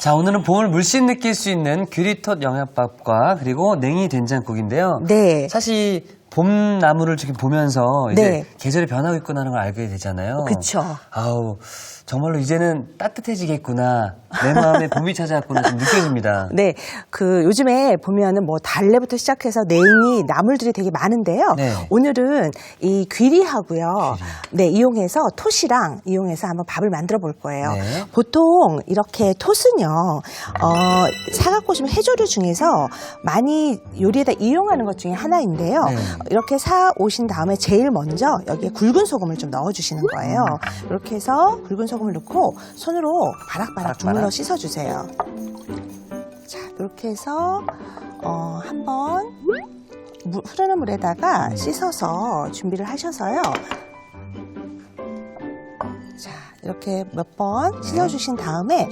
자, 오늘은 봄을 물씬 느낄 수 있는 귀리톳 영양밥과 그리고 냉이 된장국인데요. 네. 사실 봄나물을 지금 보면서 이제 네. 계절이 변하고 있구나라는 걸 알게 되잖아요. 그쵸. 아우, 정말로 이제는 따뜻해지겠구나. 내 마음에 봄이 찾아왔구나 좀 느껴집니다. 네, 요즘에 보면은 뭐 달래부터 시작해서 냉이, 나물들이 되게 많은데요. 네. 오늘은 이 귀리하고요. 네, 이용해서 톳이랑 이용해서 한번 밥을 만들어 볼 거예요. 네. 보통 이렇게 톳은요, 사갖고 오시면 해조류 중에서 많이 요리에다 이용하는 것 중에 하나인데요. 네. 이렇게 사 오신 다음에 제일 먼저 여기에 굵은 소금을 좀 넣어주시는 거예요. 이렇게 해서 굵은 소금을 넣고 손으로 바락바락 주물러 씻어주세요. 자, 이렇게 해서 한번 흐르는 물에다가 씻어서 준비를 하셔서요. 자, 이렇게 몇 번 씻어주신 다음에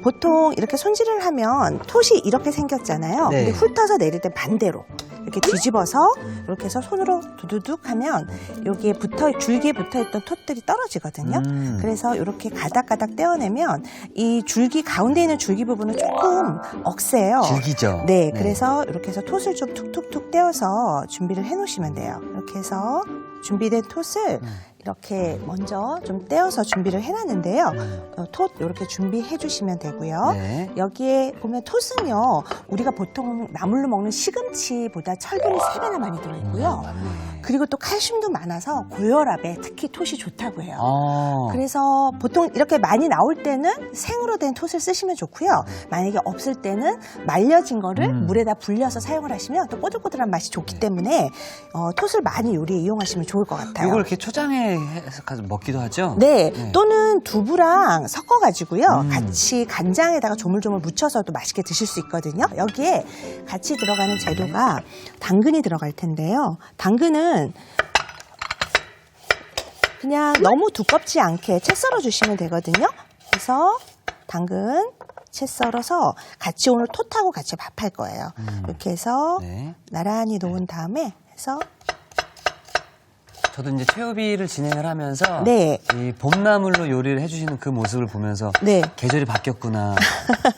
보통 이렇게 손질을 하면 톳이 이렇게 생겼잖아요. 네. 근데 훑어서 내릴 때 반대로 이렇게 뒤집어서 이렇게 해서 손으로 두두둑 하면 여기에 줄기에 붙어있던 톳들이 떨어지거든요. 그래서 이렇게 가닥가닥 떼어내면 이 줄기 가운데 있는 줄기 부분은 조금 억세요. 줄기죠. 네, 그래서 이렇게 해서 톳을 좀 툭툭툭 떼어서 준비를 해 놓으시면 돼요. 이렇게 해서 준비된 톳을 이렇게 먼저 좀 떼어서 준비를 해놨는데요. 톳 이렇게 준비해 주시면 되고요. 네. 여기에 보면 톳은요, 우리가 보통 나물로 먹는 시금치보다 철분이 3배나 많이 들어있고요. 맞네. 그리고 또 칼슘도 많아서 고혈압에 특히 톳이 좋다고 해요. 아. 그래서 보통 이렇게 많이 나올 때는 생으로 된 톳을 쓰시면 좋고요. 만약에 없을 때는 말려진 거를 물에다 불려서 사용을 하시면 또 꼬들꼬들한 맛이 좋기 때문에 톳을 많이 요리에 이용하시면 좋을 것 같아요. 이걸 이렇게 초장에 해서 먹기도 하죠? 네, 네. 또는 두부랑 섞어가지고요. 같이 간장에다가 조물조물 묻혀서도 맛있게 드실 수 있거든요. 여기에 같이 들어가는 재료가 당근이 들어갈 텐데요. 당근은 그냥 너무 두껍지 않게 채 썰어 주시면 되거든요. 그래서 당근 채 썰어서 같이 오늘 톳하고 같이 밥할 거예요. 이렇게 해서 네. 나란히 놓은 다음에 해서 저도 이제 최우비를 진행을 하면서 네. 이 봄나물로 요리를 해주시는 그 모습을 보면서 네. 계절이 바뀌었구나.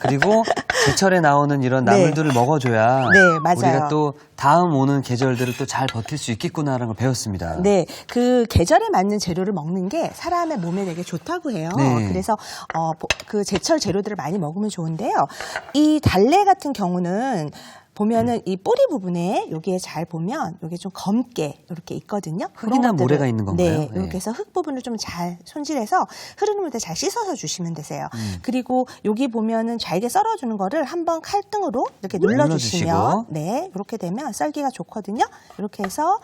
그리고 제철에 나오는 이런 네. 나물들을 먹어줘야 네, 맞아요. 우리가 또 다음 오는 계절들을 또 잘 버틸 수 있겠구나라는 걸 배웠습니다. 네, 그 계절에 맞는 재료를 먹는 게 사람의 몸에 되게 좋다고 해요. 네. 그래서 그 제철 재료들을 많이 먹으면 좋은데요. 이 달래 같은 경우는 보면은 이 뿌리 부분에 여기에 잘 보면 여기 좀 검게 이렇게 있거든요. 흙이나 그런 것들을- 모래가 있는 건가요? 네, 네. 이렇게 해서 흙 부분을 좀 잘 손질해서 흐르는 물에 잘 씻어서 주시면 되세요. 그리고 여기 보면은 잘게 썰어주는 거를 한번 칼등으로 이렇게 눌러주시면 눌러주시고. 네, 이렇게 되면 썰기가 좋거든요. 이렇게 해서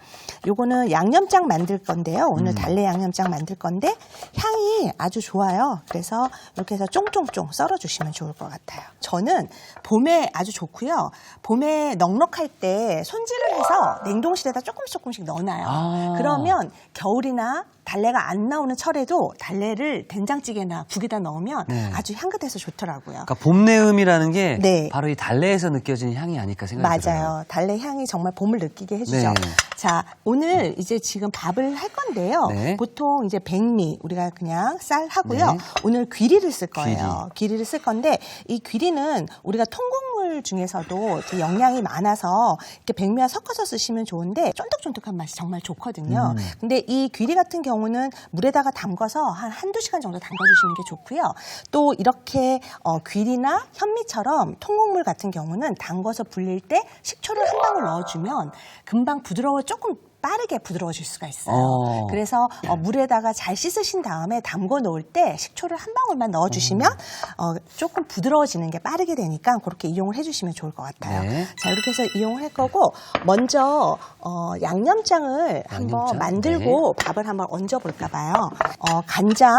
요거는 양념장 만들 건데요. 오늘 달래 양념장 만들 건데 향이 아주 좋아요. 그래서 이렇게 해서 쫑쫑쫑 썰어주시면 좋을 것 같아요. 저는 봄에 아주 좋고요. 봄에 넉넉할 때 손질을 해서 냉동실에다 조금씩 넣어놔요. 아. 그러면 겨울이나 달래가 안 나오는 철에도 달래를 된장찌개나 국에다 넣으면 네. 아주 향긋해서 좋더라고요. 그러니까 봄내음이라는 게 네. 바로 이 달래에서 느껴지는 향이 아닐까 생각이 들어요. 맞아요. 달래 향이 정말 봄을 느끼게 해주죠. 네. 자, 오늘 이제 지금 밥을 할 건데요. 네. 보통 이제 백미, 우리가 그냥 쌀 하고요. 네. 오늘 귀리를 쓸 거예요. 귀리를 쓸 건데, 이 귀리는 우리가 통곡물 중에서도 되게 영양이 많아서 이렇게 백미와 섞어서 쓰시면 좋은데, 쫀득쫀득한 맛이 정말 좋거든요. 근데 이 귀리 같은 경우는 물에다가 담가서 한두 시간 정도 담가주시는 게 좋고요. 또 이렇게 귀리나 현미처럼 통곡물 같은 경우는 담궈서 불릴 때 식초를 한 방울 넣어주면 금방 조금 빠르게 부드러워질 수가 있어요. 그래서 물에다가 잘 씻으신 다음에 담궈 놓을 때 식초를 한 방울만 넣어주시면 조금 부드러워지는 게 빠르게 되니까 그렇게 이용을 해주시면 좋을 것 같아요. 네. 자, 이렇게 해서 이용을 할 거고 먼저 양념장을 한번 만들고 밥을 한번 얹어 볼까 봐요. 간장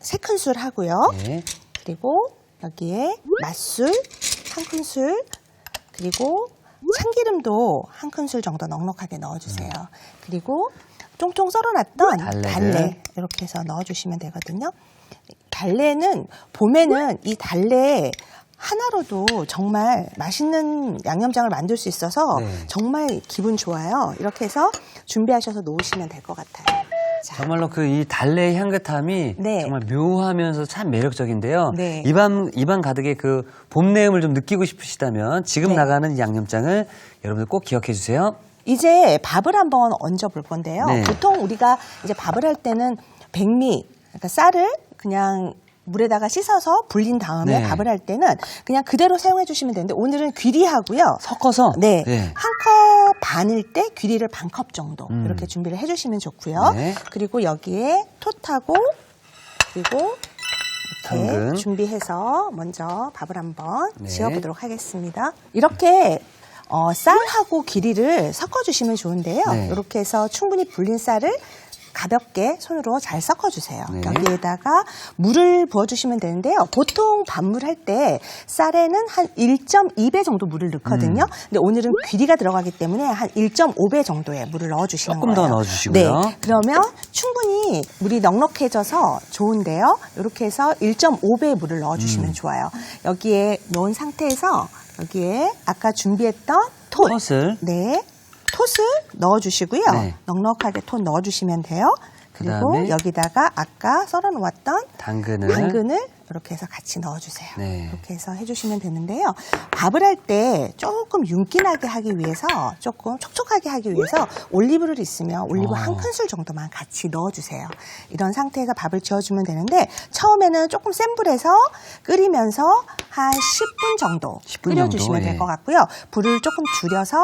3큰술 하고요. 네. 그리고 여기에 맛술 1큰술, 그리고 참기름도 1큰술 정도 넉넉하게 넣어주세요. 그리고 쫑쫑 썰어놨던 달래 이렇게 해서 넣어주시면 되거든요. 달래는 봄에는 이 달래 하나로도 정말 맛있는 양념장을 만들 수 있어서 정말 기분 좋아요. 이렇게 해서 준비하셔서 놓으시면 될 것 같아요. 정말로 그 이 달래의 향긋함이 네. 정말 묘하면서 참 매력적인데요. 네. 입안 가득의 그 봄 내음을 좀 느끼고 싶으시다면 지금 네. 나가는 이 양념장을 여러분들 꼭 기억해 주세요. 이제 밥을 한번 얹어 볼 건데요. 네. 보통 우리가 이제 밥을 할 때는 백미, 그러니까 쌀을 그냥 물에다가 씻어서 불린 다음에 네. 밥을 할 때는 그냥 그대로 사용해 주시면 되는데 오늘은 귀리하고요. 섞어서 네. 네. 한 컵 반일 때 귀리를 반 컵 정도 이렇게 준비를 해주시면 좋고요. 네. 그리고 여기에 톳하고 그리고 이렇게 당근. 준비해서 먼저 밥을 한번 네. 지어보도록 하겠습니다. 이렇게 쌀하고 귀리를 섞어주시면 좋은데요. 네. 이렇게 해서 충분히 불린 쌀을 가볍게 손으로 잘 섞어주세요. 네. 여기에다가 물을 부어주시면 되는데요. 보통 밥물 할 때 쌀에는 한 1.2배 정도 물을 넣거든요. 근데 오늘은 귀리가 들어가기 때문에 한 1.5배 정도의 물을 넣어주시는 조금 거예요. 더 넣어주시고요. 네. 그러면 충분히 물이 넉넉해져서 좋은데요. 이렇게 해서 1.5배의 물을 넣어주시면 좋아요. 여기에 넣은 상태에서 여기에 아까 준비했던 톳을 네. 톳을 넣어주시고요. 네. 넉넉하게 톳 넣어주시면 돼요. 그리고 그다음에 여기다가 아까 썰어 놓았던 당근을 이렇게 해서 같이 넣어주세요. 네. 이렇게 해서 해주시면 되는데요. 밥을 할 때 조금 윤기나게 하기 위해서 조금 촉촉하게 하기 위해서 올리브를 있으면 올리브 한 큰술 정도만 같이 넣어주세요. 이런 상태에서 밥을 지어주면 되는데 처음에는 조금 센 불에서 끓이면서 한 10분 정도 10분 끓여주시면 정도, 될 예. 것 같고요. 불을 조금 줄여서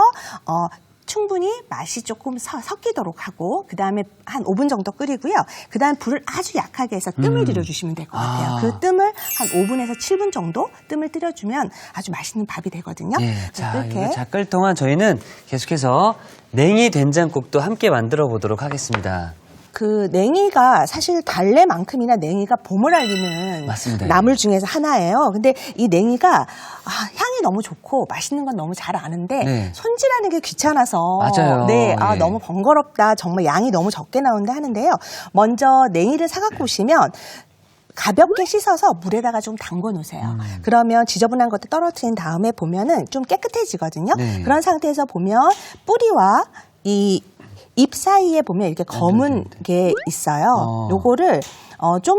충분히 맛이 조금 섞이도록 하고 그 다음에 한 5분 정도 끓이고요. 그 다음에 불을 아주 약하게 해서 뜸을 들여주시면 될 것 같아요. 아. 그 뜸을 한 5분에서 7분 정도 뜸을 들여주면 아주 맛있는 밥이 되거든요. 예, 그래서 자, 이렇게 이거 자 끓 동안 저희는 계속해서 냉이 된장국도 함께 만들어 보도록 하겠습니다. 그 냉이가 사실 달래만큼이나 냉이가 봄을 알리는 맞습니다. 나물 중에서 하나예요. 근데 이 냉이가 향이 너무 좋고 맛있는 건 너무 잘 아는데 네. 손질하는 게 귀찮아서 맞아요. 네, 예. 너무 번거롭다. 정말 양이 너무 적게 나온다 하는데요. 먼저 냉이를 사갖고 오시면 가볍게 씻어서 물에다가 좀 담궈 놓으세요. 그러면 지저분한 것도 떨어뜨린 다음에 보면은 좀 깨끗해지거든요. 네. 그런 상태에서 보면 뿌리와 이 잎 사이에 보면 이렇게 검은 게 있어요. 요거를 좀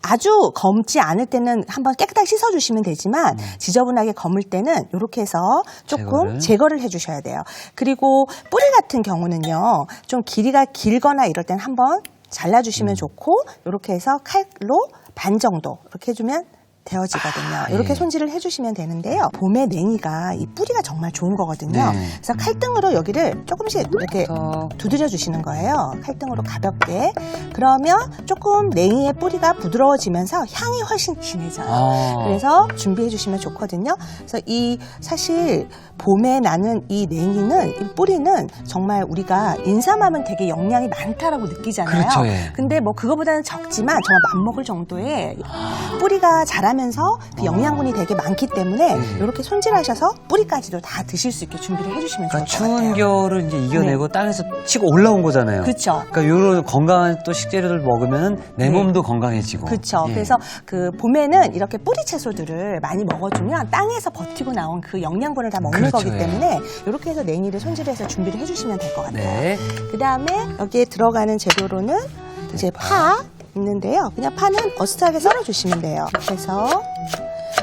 아주 검지 않을 때는 한번 깨끗하게 씻어주시면 되지만 지저분하게 검을 때는 이렇게 해서 조금 제거를 해주셔야 돼요. 그리고 뿌리 같은 경우는요. 좀 길이가 길거나 이럴 때는 한번 잘라주시면 좋고 이렇게 해서 칼로 반 정도 이렇게 해주면 되어지거든요. 이렇게 예. 손질을 해주시면 되는데요. 봄에 냉이가 이 뿌리가 정말 좋은 거거든요. 네. 그래서 칼등으로 여기를 조금씩 이렇게 턱. 두드려 주시는 거예요. 칼등으로 가볍게. 그러면 조금 냉이의 뿌리가 부드러워지면서 향이 훨씬 진해져요. 그래서 준비해 주시면 좋거든요. 그래서 이 사실 봄에 나는 이 냉이는 이 뿌리는 정말 우리가 인삼하면 되게 영양이 많다라고 느끼잖아요. 그렇죠, 예. 근데 뭐 그거보다는 적지만 정말 맘먹을 정도의 뿌리가 자라면서 그 영양분이 되게 많기 때문에 이렇게 손질하셔서 뿌리까지도 다 드실 수 있게 준비를 해주시면 좋을 그러니까 것 같아요. 추운 겨울을 이제 이겨내고 땅에서 치고 올라온 거잖아요. 그렇죠. 그러니까 이런 건강한 또 식재료를 먹으면 내 네. 몸도 건강해지고. 그렇죠. 예. 그래서 그 봄에는 이렇게 뿌리 채소들을 많이 먹어주면 땅에서 버티고 나온 그 영양분을 다 먹는 그렇죠, 거기 예. 때문에 이렇게 해서 냉이를 손질해서 준비를 해주시면 될 것 같아요. 네. 그 다음에 여기에 들어가는 재료로는 이제 파 있는데요. 그냥 파는 어슷하게 썰어주시면 돼요. 그래서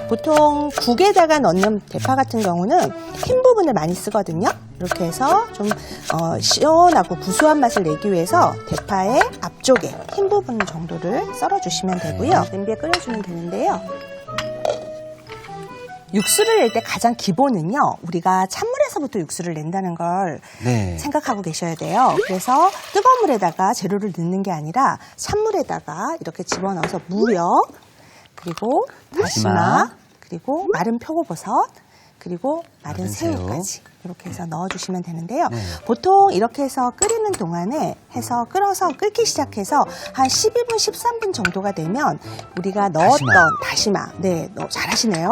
보통 국에다가 넣는 대파 같은 경우는 흰 부분을 많이 쓰거든요. 이렇게 해서 좀 시원하고 구수한 맛을 내기 위해서 대파의 앞쪽에 흰 부분 정도를 썰어주시면 되고요. 냄비에 끓여주면 되는데요. 육수를 낼 때 가장 기본은요. 우리가 찬물에서부터 육수를 낸다는 걸 네. 생각하고 계셔야 돼요. 그래서 뜨거운 물에다가 재료를 넣는 게 아니라 찬물에다가 이렇게 집어넣어서 무려 그리고 다시마 그리고 마른 표고버섯 그리고 마른 새우까지 이렇게 해서 넣어주시면 되는데요. 네. 보통 이렇게 해서 끓이는 동안에 해서 끓어서 끓기 시작해서 한 12분, 13분 정도가 되면 우리가 넣었던 다시마 네, 잘하시네요.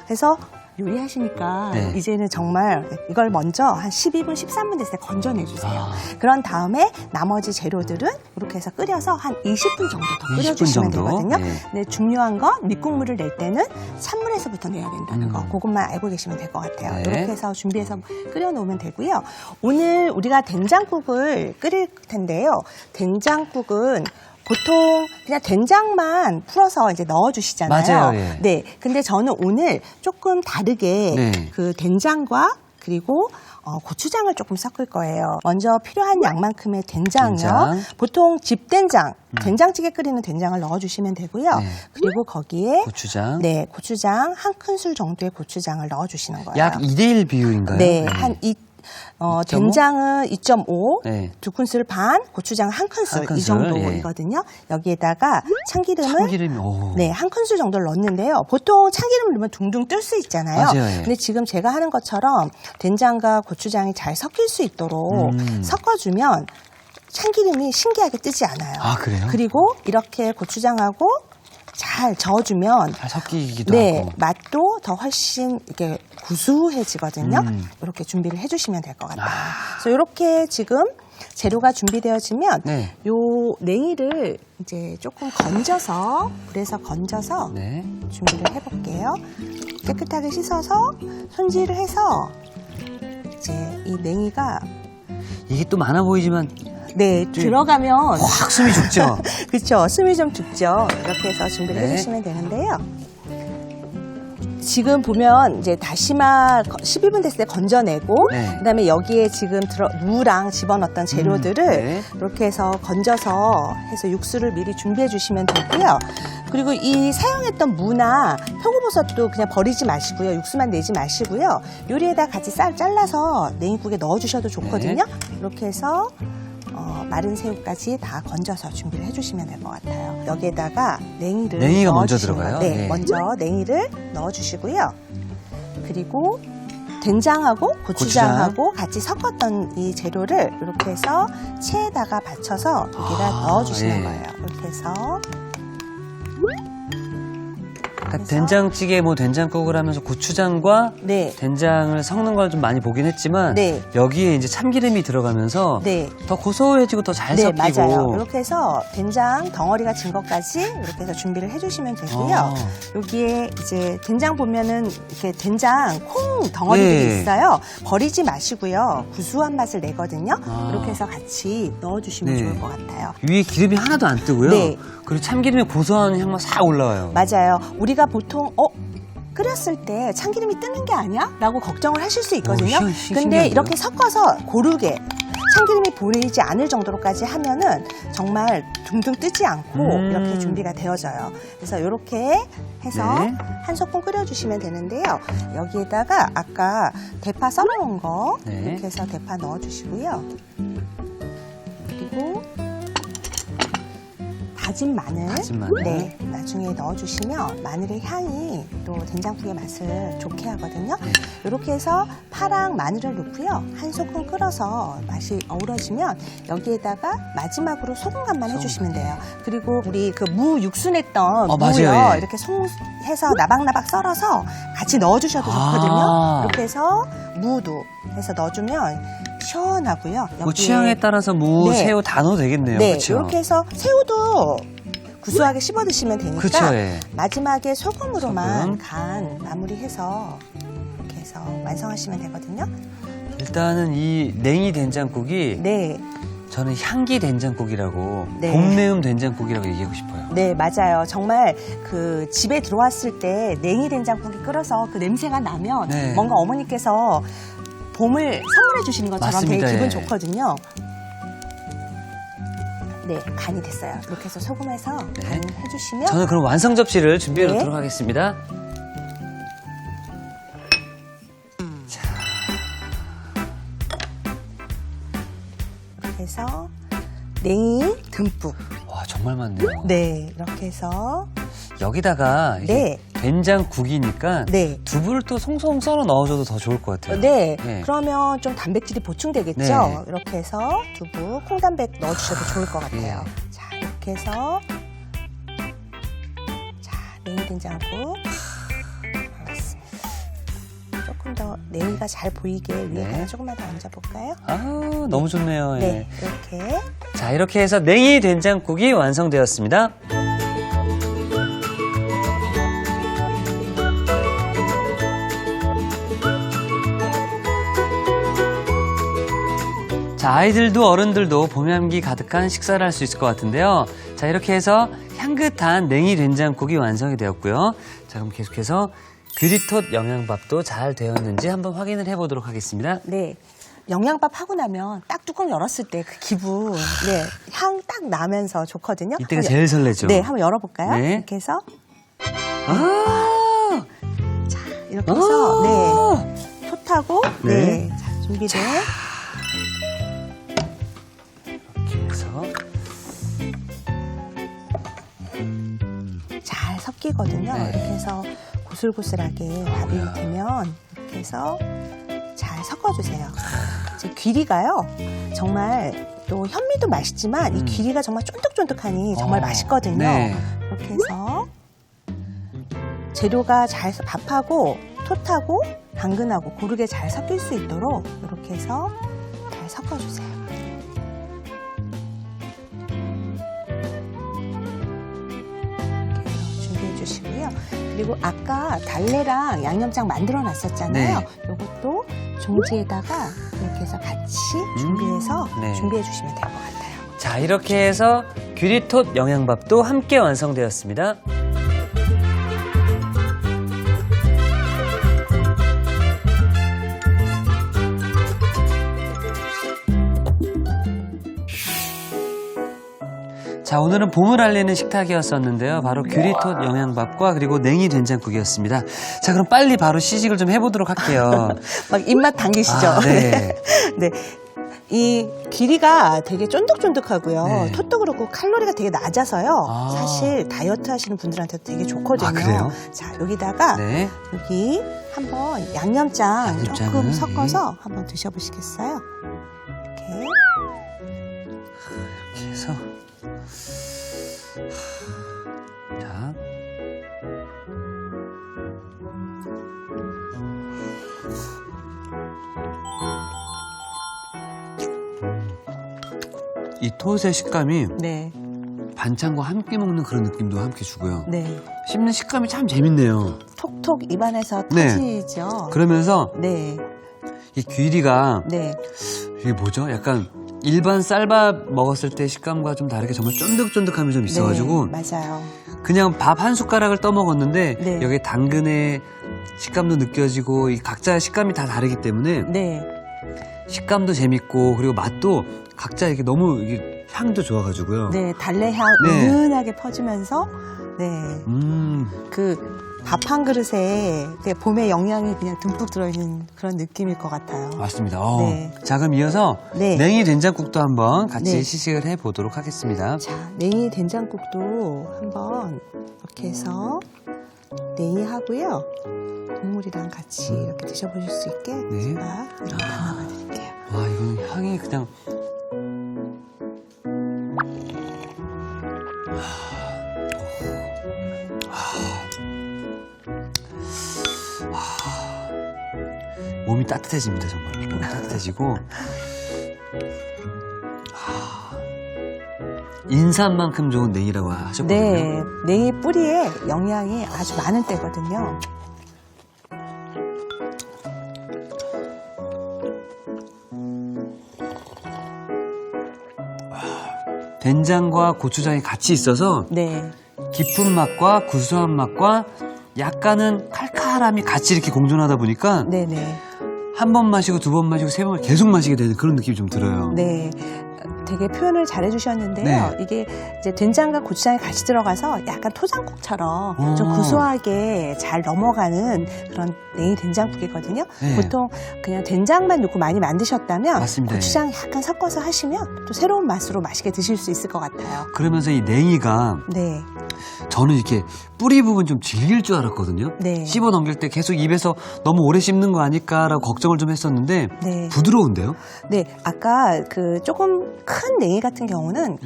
그래서 요리하시니까 네. 이제는 정말 이걸 먼저 한 12분, 13분 됐을 때 건져내주세요. 그런 다음에 나머지 재료들은 이렇게 해서 끓여서 한 20분 정도 더 20분 끓여주시면 정도? 되거든요. 네. 근데 중요한 건 밑국물을 낼 때는 찬물에서부터 내야 된다는 거. 음. 그것만 알고 계시면 될 것 같아요. 네. 이렇게 해서 준비해서 끓여놓으면 되고요. 오늘 우리가 된장국을 끓일 텐데요. 된장국은 보통 그냥 된장만 풀어서 이제 넣어주시잖아요. 맞아요, 예. 네. 근데 저는 오늘 조금 다르게 네. 그 된장과 그리고 고추장을 조금 섞을 거예요. 먼저 필요한 양만큼의 된장이요. 된장. 보통 집된장, 된장찌개 끓이는 된장을 넣어주시면 되고요. 네. 그리고 거기에 고추장. 네, 고추장 한 큰술 정도의 고추장을 넣어주시는 거예요. 약 2대1 비율인가요? 네, 한 된장은 2.5, 네. 2큰술 반, 고추장 한 큰술, 한 큰술, 이 정도이거든요. 여기에다가 참기름을 참기름이, 오. 네, 한 큰술 정도를 넣는데요. 보통 참기름을 넣으면 둥둥 뜰 수 있잖아요. 맞아요, 예. 근데 지금 제가 하는 것처럼 된장과 고추장이 잘 섞일 수 있도록 섞어주면 참기름이 신기하게 뜨지 않아요. 아, 그래요? 그리고 이렇게 고추장하고 잘 저어주면 잘 섞이기도 네, 하고. 맛도 더 훨씬 이게 구수해지거든요. 이렇게 준비를 해주시면 될 것 같아요. 그래서 이렇게 지금 재료가 준비되어지면 네. 요 냉이를 이제 조금 건져서 불에서 건져서 네. 준비를 해볼게요. 깨끗하게 씻어서 손질을 해서 이제 이 냉이가 이게 또 많아 보이지만 네 들어가면 확 숨이 죽죠? 그렇죠. 숨이 좀 죽죠. 이렇게 해서 준비를 네. 해주시면 되는데요. 지금 보면 이제 다시마 12분 됐을 때 건져내고 네. 그다음에 여기에 지금 무랑 집어넣었던 재료들을 네. 이렇게 해서 건져서 해서 육수를 미리 준비해 주시면 되고요. 그리고 이 사용했던 무나 표고버섯도 그냥 버리지 마시고요. 육수만 내지 마시고요. 요리에다 같이 잘라서 냉이국에 넣어 주셔도 좋거든요. 이렇게 해서 마른 새우까지 다 건져서 준비를 해주시면 될 것 같아요. 여기에다가 냉이를 냉이가 먼저 넣어주시는 들어가요? 거예요. 네, 네. 먼저 냉이를 넣어주시고요. 그리고 된장하고 고추장하고 같이 섞었던 이 재료를 이렇게 해서 체에다가 받쳐서 여기다 넣어주시는 예. 거예요. 이렇게 해서 그러니까 된장찌개, 된장국을 하면서 고추장과 네. 된장을 섞는 걸 좀 많이 보긴 했지만 네. 여기에 이제 참기름이 들어가면서 네. 더 고소해지고 더 잘 네, 섞이고. 맞아요. 이렇게 해서 된장 덩어리가 진 것까지 이렇게 해서 준비를 해주시면 되고요. 아. 여기에 이제 된장 보면은 이렇게 된장 콩 덩어리들이 네. 있어요. 버리지 마시고요. 구수한 맛을 내거든요. 아. 이렇게 해서 같이 넣어주시면 네. 좋을 것 같아요. 위에 기름이 하나도 안 뜨고요. 네. 그리고 참기름의 고소한 향만 싹 올라와요. 맞아요. 우리가 보통 끓였을 때 참기름이 뜨는 게 아니야? 라고 걱정을 하실 수 있거든요. 근데 신기하네요. 이렇게 섞어서 고르게 참기름이 보이지 않을 정도로까지 하면은 정말 둥둥 뜨지 않고 이렇게 준비가 되어져요. 그래서 이렇게 해서 네. 한 소끔 끓여주시면 되는데요. 여기에다가 아까 대파 썰어놓은 거 네. 이렇게 해서 대파 넣어주시고요. 그리고 다진 마늘, 다진 마늘. 네, 나중에 넣어주시면 마늘의 향이 또 된장국의 맛을 좋게 하거든요. 네. 이렇게 해서 파랑 마늘을 넣고요. 한 소끔 끓어서 맛이 어우러지면 여기에다가 마지막으로 소금 간만 해주시면 돼요. 그리고 우리 그 무 육수 냈던 무요. 맞아요, 예. 이렇게 해서 나박나박 썰어서 같이 넣어주셔도 좋거든요. 아. 이렇게 해서 무도 해서 넣어주면 시원하고요. 뭐 여기에- 취향에 따라서 무, 네. 새우 다 넣어도 되겠네요. 네, 그렇죠? 이렇게 해서 새우도 구수하게 씹어 드시면 되니까 그쵸, 예. 마지막에 소금으로만 소금. 간 마무리해서 이렇게 해서 완성하시면 되거든요. 일단은 이 냉이 된장국이 네, 저는 향기 된장국이라고 네. 봄매움 된장국이라고 얘기하고 싶어요. 네 맞아요. 정말 그 집에 들어왔을 때 냉이 된장국이 끓어서 그 냄새가 나면 네. 뭔가 어머니께서 봄을 선물해 주시는 것처럼 맞습니다. 되게 기분 예. 좋거든요. 네, 간이 됐어요. 이렇게 해서 소금해서 네. 간 해주시면 저는 그럼 완성 접시를 준비해 네. 놓도록 하겠습니다. 이렇게 해서 냉이 듬뿍. 와, 정말 많네요. 네, 이렇게 해서 여기다가 이게 네. 된장국이니까 네. 두부를 또 송송 썰어 넣어줘도 더 좋을 것 같아요. 네, 네. 그러면 좀 단백질이 보충되겠죠? 네. 이렇게 해서 두부, 콩단백 넣어주셔도 좋을 것 같아요. 네. 자, 이렇게 해서 자, 냉이 된장국 넣었습니다. 냉이가 잘 보이게 위에 네. 하나 조금만 더 얹어볼까요? 아, 너무 좋네요. 예. 네, 이렇게. 자, 이렇게 해서 냉이 된장국이 완성되었습니다. 자, 아이들도 어른들도 봄향기 가득한 식사를 할 수 있을 것 같은데요. 자, 이렇게 해서 향긋한 냉이 된장국이 완성이 되었고요. 자, 그럼 계속해서 귀리톳 영양밥도 잘 되었는지 한번 확인을 해보도록 하겠습니다. 네. 영양밥 하고 나면 딱 뚜껑 열었을 때 그 기분, 네, 향 딱 나면서 좋거든요. 이때가 제일 설레죠. 네, 한번 열어볼까요? 네. 이렇게 해서. 자, 이렇게 해서, 네. 톳하고, 네. 네. 자, 준비된. 이렇게 해서. 잘 섞이거든요. 네. 이렇게 해서 고슬고슬하게 밥이 되면 이렇게 해서 잘 섞어주세요. 이제 귀리가요, 정말 또 현미도 맛있지만 이 귀리가 정말 쫀득쫀득하니 정말 맛있거든요. 네. 이렇게 해서 재료가 잘 밥하고 톳하고 당근하고 고르게 잘 섞일 수 있도록 이렇게 해서 잘 섞어주세요. 준비해 주시고요. 그리고 아까 달래랑 양념장 만들어 놨었잖아요. 네. 이것도 종지에다가 이렇게 해서 같이 준비해서 네. 준비해 주시면 될 것 같아요. 자, 이렇게 해서 귀리톳 영양밥도 함께 완성되었습니다. 자, 오늘은 봄을 알리는 식탁이었었는데요. 바로 귀리톳 영양밥과 그리고 냉이 된장국이었습니다. 자, 그럼 빨리 바로 시식을 좀 해보도록 할게요. 막 입맛 당기시죠? 아, 네. 네. 이 귀리가 되게 쫀득쫀득하고요. 네. 톳도 그렇고 칼로리가 되게 낮아서요. 아. 사실 다이어트 하시는 분들한테도 되게 좋거든요. 아, 그래요? 자, 여기다가 네. 여기 한번 양념장 양념장을, 조금 섞어서 한번 드셔보시겠어요? 이렇게. 이렇게 해서. 자. 이 톳의 식감이 네. 반찬과 함께 먹는 그런 느낌도 함께 주고요. 네. 씹는 식감이 참 재밌네요. 톡톡 입안에서 네. 터지죠? 그러면서 네. 이 귀리가 네. 이게 뭐죠? 약간 일반 쌀밥 먹었을 때 식감과 좀 다르게 정말 쫀득쫀득함이 좀 있어가지고 네, 맞아요. 그냥 밥 한 숟가락을 떠먹었는데 네. 여기 당근의 식감도 느껴지고 이 각자의 식감이 다 다르기 때문에 네. 식감도 재밌고 그리고 맛도 각자 이렇게 너무 이게 향도 좋아가지고요. 네. 달래향 네. 은은하게 퍼지면서 네. 그 밥 한 그릇에 봄의 영양이 그냥 듬뿍 들어있는 그런 느낌일 것 같아요. 맞습니다. 네. 자, 그럼 이어서 네. 냉이 된장국도 한번 같이 네. 시식을 해보도록 하겠습니다. 자, 냉이 된장국도 한번 이렇게 해서 냉이하고요. 국물이랑 같이 이렇게 드셔보실 수 있게 네. 제가 이렇게 담아봐 드릴게요. 와, 이건 향이 그냥 몸이 따뜻해집니다. 정말 몸이 따뜻해지고 인삼만큼 좋은 냉이라고 하셨거든요. 네, 냉이 뿌리에 영양이 아주 많은 때거든요. 된장과 고추장이 같이 있어서 네, 깊은 맛과 구수한 맛과 약간은 칼칼함이 같이 이렇게 공존하다 보니까 네네. 한 번 마시고 두 번 마시고 세 번 계속 마시게 되는 그런 느낌이 좀 들어요. 네. 되게 표현을 잘 해주셨는데요. 네. 이게 이제 된장과 고추장이 같이 들어가서 약간 토장국처럼 좀 오. 구수하게 잘 넘어가는 그런 냉이 된장국이거든요. 네. 보통 그냥 된장만 넣고 많이 만드셨다면 맞습니다. 고추장 약간 섞어서 하시면 또 새로운 맛으로 맛있게 드실 수 있을 것 같아요. 그러면서 이 냉이가 네. 저는 이렇게 뿌리 부분 좀 질길 줄 알았거든요. 네. 씹어 넘길 때 계속 입에서 너무 오래 씹는 거 아닐까라고 걱정을 좀 했었는데 네. 부드러운데요? 네, 아까 그 조금 큰 냉이 같은 경우는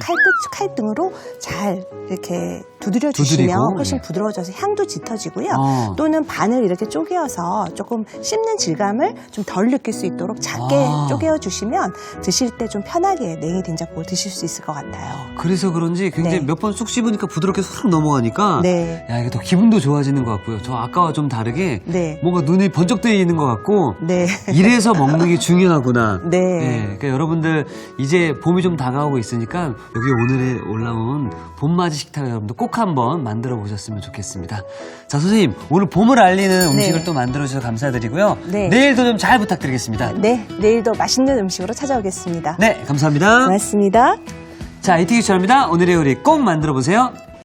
칼등으로 잘 이렇게 두드려 주시면 두드리고, 훨씬 예. 부드러워져서 향도 짙어지고요. 어. 또는 반을 이렇게 쪼개어서 조금 씹는 질감을 좀 덜 느낄 수 있도록 작게 아. 쪼개어 주시면 드실 때 좀 편하게 냉이 된장국을 드실 수 있을 것 같아요. 그래서 그런지 굉장히 네. 몇 번 쑥 씹으니까 부드럽게 싹 넘어가니까 네. 야, 이게 더 기분도 좋아지는 것 같고요. 저 아까와 좀 다르게 네. 뭔가 눈이 번쩍 뜨여 있는 것 같고 네. 이래서 먹는 게 중요하구나. 네. 그러니까 여러분들 이제 봄이 좀 다가오고 있으니까 여기 오늘에 올라온 봄맞이 식탁 여러분들 꼭 한번 만들어 보셨으면 좋겠습니다. 자, 선생님 오늘 봄을 알리는 음식을 네. 또 만들어 주셔서 감사드리고요. 네. 내일도 좀 잘 부탁드리겠습니다. 네. 내일도 맛있는 음식으로 찾아오겠습니다. 네, 감사합니다. 고맙습니다. 자, 이티기 추천합니다. 오늘의 요리 꼭 만들어 보세요.